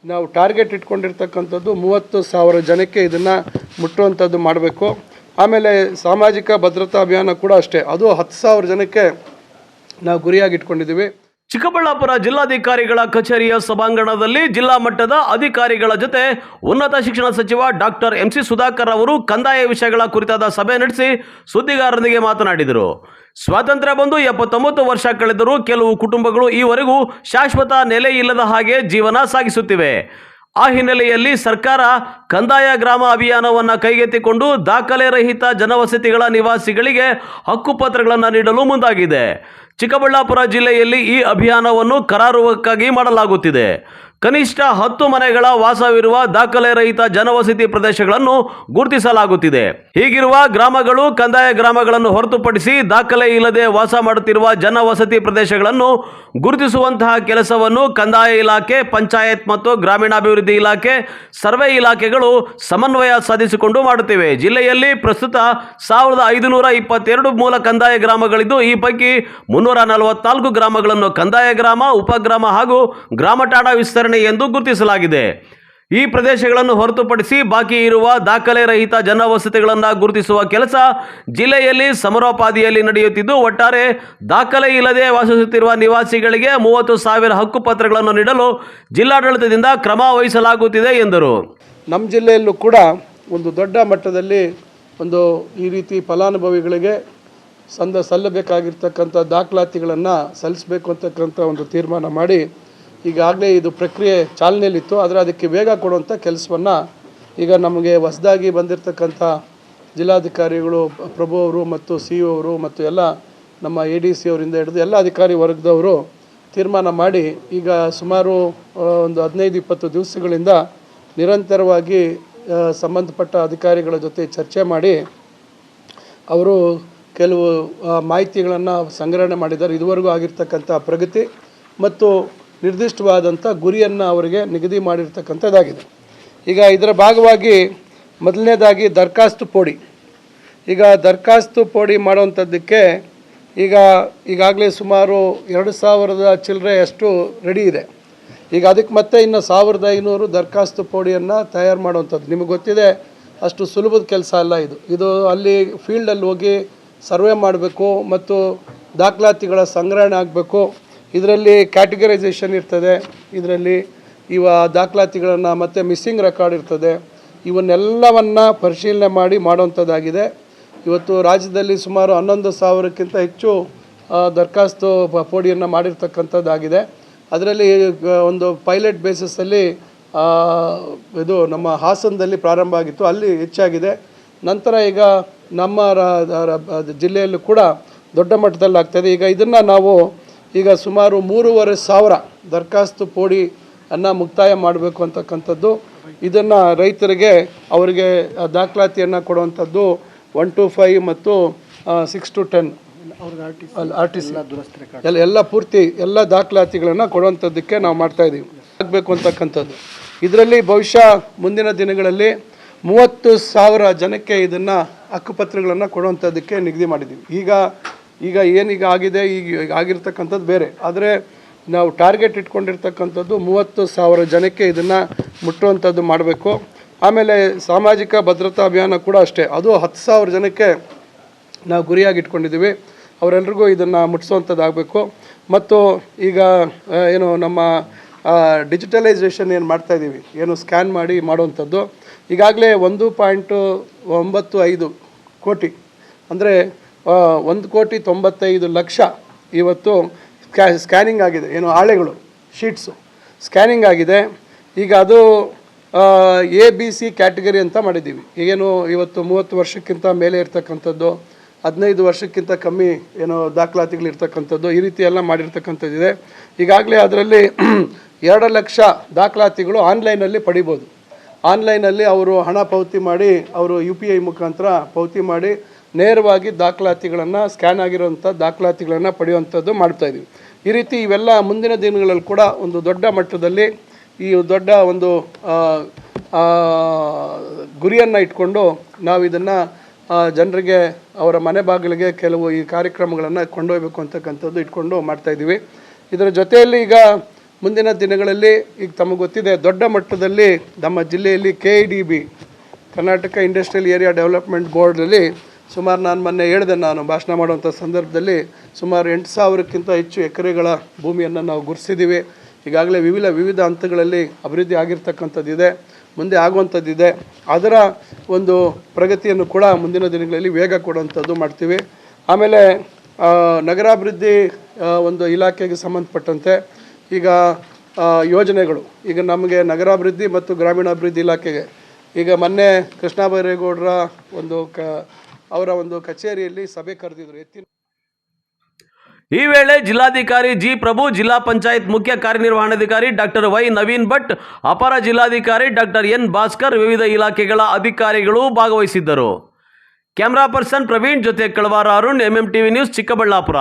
ನಾವು ಟಾರ್ಗೆಟ್ ಇಟ್ಕೊಂಡಿರ್ತಕ್ಕಂಥದ್ದು 30,000 ಜನಕ್ಕೆ ಇದನ್ನು ಮುಟ್ಟುವಂಥದ್ದು ಮಾಡಬೇಕು. ಆಮೇಲೆ ಸಾಮಾಜಿಕ ಭದ್ರತಾ ಅಭಿಯಾನ ಕೂಡ ಅಷ್ಟೇ, ಅದು 10,000 ಜನಕ್ಕೆ ನಾವು ಗುರಿಯಾಗಿ ಇಟ್ಕೊಂಡಿದ್ದೀವಿ. ಚಿಕ್ಕಬಳ್ಳಾಪುರ ಜಿಲ್ಲಾಧಿಕಾರಿಗಳ ಕಚೇರಿಯ ಸಭಾಂಗಣದಲ್ಲಿ ಜಿಲ್ಲಾ ಮಟ್ಟದ ಅಧಿಕಾರಿಗಳ ಜೊತೆ ಉನ್ನತ ಶಿಕ್ಷಣ ಸಚಿವ ಡಾಕ್ಟರ್ MC ಸುಧಾಕರ್ ಅವರು ಕಂದಾಯ ವಿಷಯಗಳ ಕುರಿತಾದ ಸಭೆ ನಡೆಸಿ ಸುದ್ದಿಗಾರರೊಂದಿಗೆ ಮಾತನಾಡಿದರು. ಸ್ವಾತಂತ್ರ್ಯ ಬಂದು 79 ವರ್ಷ ಕಳೆದರೂ ಕೆಲವು ಕುಟುಂಬಗಳು ಈವರೆಗೂ ಶಾಶ್ವತ ನೆಲೆ ಇಲ್ಲದ ಹಾಗೆ ಜೀವನ ಸಾಗಿಸುತ್ತಿವೆ. ಆ ಹಿನ್ನೆಲೆಯಲ್ಲಿ ಸರ್ಕಾರ ಕಂದಾಯ ಗ್ರಾಮ ಅಭಿಯಾನವನ್ನು ಕೈಗೆತ್ತಿಕೊಂಡು ದಾಖಲೆ ರಹಿತ ಜನವಸತಿಗಳ ನಿವಾಸಿಗಳಿಗೆ ಹಕ್ಕುಪತ್ರಗಳನ್ನು ನೀಡಲು ಮುಂದಾಗಿದೆ. ಚಿಕ್ಕಬಳ್ಳಾಪುರ ಜಿಲ್ಲೆಯಲ್ಲಿ ಈ ಅಭಿಯಾನವನ್ನು ಕರಾರುವಕ್ಕಾಗಿ ಮಾಡಲಾಗುತ್ತಿದೆ. ಕನಿಷ್ಠ 10 ಮನೆಗಳ ವಾಸವಿರುವ ದಾಖಲೆ ರಹಿತ ಜನವಸತಿ ಪ್ರದೇಶಗಳನ್ನು ಗುರುತಿಸಲಾಗುತ್ತಿದೆ. ಹೀಗಿರುವ ಗ್ರಾಮಗಳು ಕಂದಾಯ ಗ್ರಾಮಗಳನ್ನು ಹೊರತುಪಡಿಸಿ ದಾಖಲೆ ಇಲ್ಲದೆ ವಾಸ ಮಾಡುತ್ತಿರುವ ಜನವಸತಿ ಪ್ರದೇಶಗಳನ್ನು ಗುರುತಿಸುವಂತಹ ಕೆಲಸವನ್ನು ಕಂದಾಯ ಇಲಾಖೆ, ಪಂಚಾಯತ್ ಮತ್ತು ಗ್ರಾಮೀಣಾಭಿವೃದ್ಧಿ ಇಲಾಖೆ, ಸರ್ವೆ ಇಲಾಖೆಗಳು ಸಮನ್ವಯ ಸಾಧಿಸಿಕೊಂಡು ಮಾಡುತ್ತಿವೆ. ಜಿಲ್ಲೆಯಲ್ಲಿ ಪ್ರಸ್ತುತ 1522 ಮೂಲ ಕಂದಾಯ ಗ್ರಾಮಗಳಿದ್ದು, ಈ ಪೈಕಿ 344 ಗ್ರಾಮಗಳನ್ನು ಕಂದಾಯ ಗ್ರಾಮ, ಉಪಗ್ರಾಮ ಹಾಗೂ ಗ್ರಾಮ ಠಾಣಾ ವಿಸ್ತರಣೆ ಎಂದು ಗುರುತಿಸಲಾಗಿದೆ. ಈ ಪ್ರದೇಶಗಳನ್ನು ಹೊರತುಪಡಿಸಿ ಬಾಕಿ ಇರುವ ದಾಖಲೆ ರಹಿತ ಜನವಸತಿಗಳನ್ನು ಗುರುತಿಸುವ ಕೆಲಸ ಜಿಲ್ಲೆಯಲ್ಲಿ ಸಮರೋಪಾದಿಯಲ್ಲಿ ನಡೆಯುತ್ತಿದ್ದು, ಒಟ್ಟಾರೆ ದಾಖಲೆ ಇಲ್ಲದೆ ವಾಸಿಸುತ್ತಿರುವ ನಿವಾಸಿಗಳಿಗೆ 30,000 ಹಕ್ಕುಪತ್ರಗಳನ್ನು ನೀಡಲು ಜಿಲ್ಲಾಡಳಿತದಿಂದ ಕ್ರಮ ವಹಿಸಲಾಗುತ್ತಿದೆ ಎಂದರು. ನಮ್ಮ ಜಿಲ್ಲೆಯಲ್ಲೂ ಕೂಡ ಒಂದು ದೊಡ್ಡ ಮಟ್ಟದಲ್ಲಿ ಈ ರೀತಿ ಫಲಾನುಭವಿಗಳಿಗೆ ಸಲ್ಲಬೇಕಾಗಿರ್ತಕ್ಕಂಥ ದಾಖಲಾತಿಗಳನ್ನು ಸಲ್ಲಿಸಬೇಕು ಅಂತಕ್ಕಂಥ ಒಂದು ತೀರ್ಮಾನ ಮಾಡಿ ಈಗಾಗಲೇ ಇದು ಪ್ರಕ್ರಿಯೆ ಚಾಲನೆಯಲ್ಲಿತ್ತು. ಆದರೆ ಅದಕ್ಕೆ ವೇಗ ಕೊಡುವಂಥ ಕೆಲಸವನ್ನು ಈಗ ನಮಗೆ ಹೊಸದಾಗಿ ಬಂದಿರತಕ್ಕಂಥ ಜಿಲ್ಲಾಧಿಕಾರಿಗಳು ಪ್ರಭು ಅವರು ಮತ್ತು CO ಅವರು ಮತ್ತು ಎಲ್ಲ ನಮ್ಮ ADC ಅವರಿಂದ ಹಿಡಿದು ಎಲ್ಲ ಅಧಿಕಾರಿ ವರ್ಗದವರು ತೀರ್ಮಾನ ಮಾಡಿ ಈಗ ಸುಮಾರು ಒಂದು 15-20 ದಿವಸಗಳಿಂದ ನಿರಂತರವಾಗಿ ಸಂಬಂಧಪಟ್ಟ ಅಧಿಕಾರಿಗಳ ಜೊತೆ ಚರ್ಚೆ ಮಾಡಿ ಅವರು ಕೆಲವು ಮಾಹಿತಿಗಳನ್ನು ಸಂಗ್ರಹಣೆ ಮಾಡಿದ್ದಾರೆ. ಇದುವರೆಗೂ ಆಗಿರ್ತಕ್ಕಂಥ ಪ್ರಗತಿ ಮತ್ತು ನಿರ್ದಿಷ್ಟವಾದಂಥ ಗುರಿಯನ್ನು ಅವರಿಗೆ ನಿಗದಿ ಮಾಡಿರ್ತಕ್ಕಂಥದ್ದಾಗಿದೆ. ಈಗ ಇದರ ಭಾಗವಾಗಿ ಮೊದಲನೇದಾಗಿ ದರಖಾಸ್ತು ಪೋಡಿ. ಈಗ ದರಖಾಸ್ತು ಪೋಡಿ ಮಾಡುವಂಥದ್ದಕ್ಕೆ ಈಗಾಗಲೇ ಸುಮಾರು 2,000 ಚಿಲ್ಲರೆ ಅಷ್ಟು ರೆಡಿ ಇದೆ. ಈಗ ಅದಕ್ಕೆ ಮತ್ತೆ ಇನ್ನು 1,500 ದರಖಾಸ್ತು ಪೋಡಿಯನ್ನು ತಯಾರು ಮಾಡುವಂಥದ್ದು. ನಿಮಗೆ ಗೊತ್ತಿದೆ, ಅಷ್ಟು ಸುಲಭದ ಕೆಲಸ ಅಲ್ಲ ಇದು ಅಲ್ಲಿ ಫೀಲ್ಡಲ್ಲಿ ಹೋಗಿ ಸರ್ವೆ ಮಾಡಬೇಕು ಮತ್ತು ದಾಖಲಾತಿಗಳ ಸಂಗ್ರಹಣೆ ಆಗಬೇಕು. ಇದರಲ್ಲಿ ಕ್ಯಾಟಗರೈಸೇಷನ್ ಇರ್ತದೆ, ಇದರಲ್ಲಿ ದಾಖಲಾತಿಗಳನ್ನು ಮತ್ತು ಮಿಸ್ಸಿಂಗ್ ರೆಕಾರ್ಡ್ ಇರ್ತದೆ. ಇವನ್ನೆಲ್ಲವನ್ನು ಪರಿಶೀಲನೆ ಮಾಡಿ ಮಾಡುವಂಥದ್ದಾಗಿದೆ. ಇವತ್ತು ರಾಜ್ಯದಲ್ಲಿ ಸುಮಾರು 11,000ಕ್ಕಿಂತ ಹೆಚ್ಚು ದರಖಾಸ್ತು ಪೋಡಿಯನ್ನು ಮಾಡಿರ್ತಕ್ಕಂಥದ್ದಾಗಿದೆ. ಅದರಲ್ಲಿ ಒಂದು ಪೈಲಟ್ ಬೇಸಿಸಲ್ಲಿ ಇದು ನಮ್ಮ ಹಾಸನದಲ್ಲಿ ಪ್ರಾರಂಭ ಆಗಿತ್ತು, ಅಲ್ಲಿ ಹೆಚ್ಚಾಗಿದೆ. ನಂತರ ಈಗ ನಮ್ಮ ಜಿಲ್ಲೆಯಲ್ಲೂ ಕೂಡ ದೊಡ್ಡ ಮಟ್ಟದಲ್ಲಿ ಆಗ್ತಾಯಿದೆ. ಈಗ ಇದನ್ನು ನಾವು ಸುಮಾರು 3,500 ದರಖಾಸ್ತು ಪೋಡಿಯನ್ನು ಮುಕ್ತಾಯ ಮಾಡಬೇಕು ಅಂತಕ್ಕಂಥದ್ದು. ಇದನ್ನು ರೈತರಿಗೆ ಅವರಿಗೆ ದಾಖಲಾತಿಯನ್ನು ಕೊಡುವಂಥದ್ದು 1 to 5 ಮತ್ತು 6 to 10 RTC ಎಲ್ಲ ಪೂರ್ತಿ ಎಲ್ಲ ದಾಖಲಾತಿಗಳನ್ನು ಕೊಡುವಂಥದ್ದಕ್ಕೆ ನಾವು ಮಾಡ್ತಾಯಿದ್ದೀವಿ ಆಗಬೇಕು ಅಂತಕ್ಕಂಥದ್ದು. ಇದರಲ್ಲಿ ಬಹುಶಃ ಮುಂದಿನ ದಿನಗಳಲ್ಲಿ 30,000 ಜನಕ್ಕೆ ಇದನ್ನು ಹಕ್ಕುಪತ್ರಗಳನ್ನು ಕೊಡುವಂಥದ್ದಕ್ಕೆ ನಿಗದಿ ಮಾಡಿದ್ದೀವಿ. ಈಗ ಏನೀಗ ಆಗಿದೆ, ಈಗ ಆಗಿರ್ತಕ್ಕಂಥದ್ದು ಬೇರೆ. ಆದರೆ ನಾವು ಟಾರ್ಗೆಟ್ ಇಟ್ಕೊಂಡಿರ್ತಕ್ಕಂಥದ್ದು 30,000 ಜನಕ್ಕೆ ಇದನ್ನು ಮುಟ್ಟುವಂಥದ್ದು ಮಾಡಬೇಕು. ಆಮೇಲೆ ಸಾಮಾಜಿಕ ಭದ್ರತಾ ಅಭಿಯಾನ ಕೂಡ ಅಷ್ಟೇ, ಅದು 10,000 ಜನಕ್ಕೆ ನಾವು ಗುರಿಯಾಗಿ ಇಟ್ಕೊಂಡಿದ್ದೀವಿ. ಅವರೆಲ್ಲರಿಗೂ ಇದನ್ನು ಮುಟ್ಟಿಸುವಂಥದ್ದಾಗಬೇಕು. ಮತ್ತು ಈಗ ಏನು ನಮ್ಮ ಡಿಜಿಟಲೈಸೇಷನ್ ಏನು ಮಾಡ್ತಾಯಿದ್ದೀವಿ, ಏನು ಸ್ಕ್ಯಾನ್ ಮಾಡಿ ಮಾಡುವಂಥದ್ದು, ಈಗಾಗಲೇ 1.95 ಕೋಟಿ ಅಂದರೆ 1,95,00,000 ಇವತ್ತು ಸ್ಕ್ಯಾನಿಂಗ್ ಆಗಿದೆ. ಏನು ಹಾಳೆಗಳು, ಶೀಟ್ಸು ಸ್ಕ್ಯಾನಿಂಗ್ ಆಗಿದೆ. ಈಗ ಅದು ABC ಕ್ಯಾಟಗರಿ ಅಂತ ಮಾಡಿದ್ದೀವಿ. ಏನು ಇವತ್ತು 30 ವರ್ಷಕ್ಕಿಂತ ಮೇಲೆ ಇರ್ತಕ್ಕಂಥದ್ದು, 15 ವರ್ಷಕ್ಕಿಂತ ಕಮ್ಮಿ ಏನೋ ದಾಖಲಾತಿಗಳಿರ್ತಕ್ಕಂಥದ್ದು, ಈ ರೀತಿ ಎಲ್ಲ ಮಾಡಿರ್ತಕ್ಕಂಥದ್ದಿದೆ. ಈಗಾಗಲೇ ಅದರಲ್ಲಿ 2 ಲಕ್ಷ ದಾಖಲಾತಿಗಳು ಆನ್ಲೈನಲ್ಲಿ ಪಡಿಬೋದು. ಆನ್ಲೈನಲ್ಲಿ ಅವರು ಹಣ ಪಾವತಿ ಮಾಡಿ, ಅವರು UPI ಮುಖಾಂತರ ಪಾವತಿ ಮಾಡಿ ನೇರವಾಗಿ ದಾಖಲಾತಿಗಳನ್ನು, ಸ್ಕ್ಯಾನ್ ಆಗಿರೋಂಥ ದಾಖಲಾತಿಗಳನ್ನು ಪಡೆಯುವಂಥದ್ದು ಮಾಡ್ತಾಯಿದ್ದೀವಿ. ಈ ರೀತಿ ಇವೆಲ್ಲ ಮುಂದಿನ ದಿನಗಳಲ್ಲಿ ಕೂಡ ಒಂದು ದೊಡ್ಡ ಮಟ್ಟದಲ್ಲಿ ಈ ದೊಡ್ಡ ಒಂದು ಗುರಿಯನ್ನು ಇಟ್ಕೊಂಡು ನಾವು ಇದನ್ನು ಜನರಿಗೆ ಅವರ ಮನೆ ಬಾಗಿಲಿಗೆ ಕೆಲವು ಈ ಕಾರ್ಯಕ್ರಮಗಳನ್ನು ಕೊಂಡೊಯ್ಯಬೇಕು ಅಂತಕ್ಕಂಥದ್ದು ಇಟ್ಕೊಂಡು ಮಾಡ್ತಾಯಿದ್ದೀವಿ. ಇದರ ಜೊತೆಯಲ್ಲಿ ಈಗ ಮುಂದಿನ ದಿನಗಳಲ್ಲಿ ಈಗ ತಮಗೆ ಗೊತ್ತಿದೆ, ದೊಡ್ಡ ಮಟ್ಟದಲ್ಲಿ ನಮ್ಮ ಜಿಲ್ಲೆಯಲ್ಲಿ KIDB Karnataka industrial area development ಬೋರ್ಡಲ್ಲಿ ಸುಮಾರು ನಾನು ಮೊನ್ನೆ ಹೇಳಿದೆ, ನಾನು ಭಾಷಣ ಮಾಡುವಂಥ ಸಂದರ್ಭದಲ್ಲಿ ಸುಮಾರು 8,000ಕ್ಕಿಂತ ಹೆಚ್ಚು ಎಕರೆಗಳ ಭೂಮಿಯನ್ನು ನಾವು ಗುರುತಿಸಿದ್ದೀವಿ. ಈಗಾಗಲೇ ವಿವಿಧ ಹಂತಗಳಲ್ಲಿ ಅಭಿವೃದ್ಧಿ ಆಗಿರ್ತಕ್ಕಂಥದ್ದಿದೆ, ಮುಂದೆ ಆಗುವಂಥದ್ದಿದೆ. ಅದರ ಒಂದು ಪ್ರಗತಿಯನ್ನು ಕೂಡ ಮುಂದಿನ ದಿನಗಳಲ್ಲಿ ವೇಗ ಕೊಡುವಂಥದ್ದು ಮಾಡ್ತೀವಿ. ಆಮೇಲೆ ನಗರಾಭಿವೃದ್ಧಿ ಒಂದು ಇಲಾಖೆಗೆ ಸಂಬಂಧಪಟ್ಟಂತೆ ಈಗ ಯೋಜನೆಗಳು, ಈಗ ನಮಗೆ ನಗರಾಭಿವೃದ್ಧಿ ಮತ್ತು ಗ್ರಾಮೀಣಾಭಿವೃದ್ಧಿ ಇಲಾಖೆಗೆ ಈಗ ಮೊನ್ನೆ ಕೃಷ್ಣ ಬೈರೇಗೌಡರ ಒಂದು ಅವರ ಒಂದು ಕಚೇರಿಯಲ್ಲಿ ಸಭೆ ಕರೆದಿದ್ರು. ಈ ವೇಳೆ ಜಿಲ್ಲಾಧಿಕಾರಿ ಜಿ ಪ್ರಭು, ಜಿಲ್ಲಾ ಪಂಚಾಯತ್ ಮುಖ್ಯ ಕಾರ್ಯನಿರ್ವಹಣಾಧಿಕಾರಿ ಡಾಕ್ಟರ್ ವೈ ನವೀನ್ ಭಟ್, ಅಪರ ಜಿಲ್ಲಾಧಿಕಾರಿ ಡಾಕ್ಟರ್ ಎನ್ ಭಾಸ್ಕರ್, ವಿವಿಧ ಇಲಾಖೆಗಳ ಅಧಿಕಾರಿಗಳು ಭಾಗವಹಿಸಿದ್ದರು. ಕ್ಯಾಮರಾ ಪರ್ಸನ್ ಪ್ರವೀಣ್ ಜೊತೆ ಕಳವಾರ ಅರುಣ್, MMTV ನ್ಯೂಸ್, ಚಿಕ್ಕಬಳ್ಳಾಪುರ.